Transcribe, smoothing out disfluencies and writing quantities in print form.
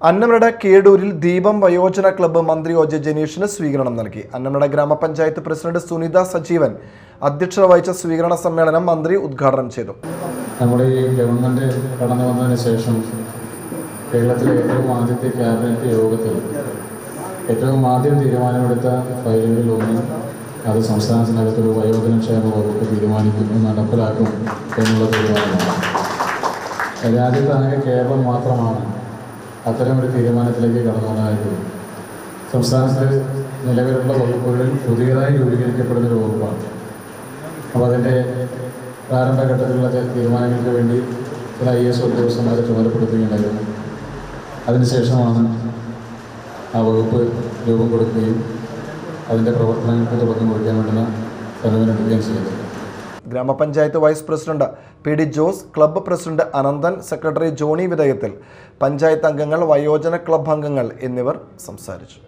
അന്നമനട കേടൂരിൽ ദീപം വയോജന ക്ലബ്ബ് മന്ത്രി ഒ ജെ ജനീഷിന് സ്വീകരണം നൽകി. അന്നമനട ഗ്രാമപഞ്ചായത്ത് പ്രസിഡന്റ് സുനിത സജീവൻ അധ്യക്ഷത വഹിച്ച സ്വീകരണ സമ്മേളനം മന്ത്രി ഉദ്ഘാടനം ചെയ്തു. നമ്മുടെ ഈ ഗവൺമെന്റ് കടന്നു വന്നതിന് ശേഷം കേരളത്തിലെ ഏറ്റവും ആദ്യത്തെ ക്യാബിനറ്റ് യോഗത്തിൽ ഏറ്റവും ആദ്യം തീരുമാനമെടുത്ത ഫയലുകളിൽ ഒന്ന് അത് സംസ്ഥാനത്തിനകത്തൊരു വയോജനക്ഷേമ വകുപ്പ് തീരുമാനിക്കുന്നു, നടപ്പിലാക്കും എന്നുള്ള തീരുമാനമാണ്. രാജ്യത്താകെ കേരളം മാത്രമാണ് അത്തരമൊരു തീരുമാനത്തിലേക്ക് കടന്നു വന്നതായിട്ട്. സംസ്ഥാനത്ത് നിലവിലുള്ള വകുപ്പുകളിൽ പുതിയതായി രൂപീകരിക്കപ്പെടുന്നൊരു വകുപ്പാണ്. അപ്പോൾ അതിൻ്റെ പ്രാരംഭഘട്ടത്തിലുള്ള തീരുമാനങ്ങൾക്ക് വേണ്ടി ചില IAS ഉദ്യോഗസ്ഥന്മാരെ ചുമതലപ്പെടുത്തുകയുണ്ടായിരുന്നു. അതിനുശേഷമാണ് ആ വകുപ്പ് രൂപം കൊടുക്കുകയും അതിൻ്റെ പ്രവർത്തനങ്ങൾക്ക് തുടക്കം കൊടുക്കാൻ വേണ്ടുന്ന സമീപനമെടുക്കുകയും ചെയ്തത്. ഗ്രാമപഞ്ചായത്ത് vice president PD Jose, club president Ananthan, secretary Johny വിധേയത്തിൽ, പഞ്ചായത്ത് അംഗങ്ങൾ, വയോജന ക്ലബ്ബ് അംഗങ്ങൾ എന്നിവർ സംസാരിച്ചു.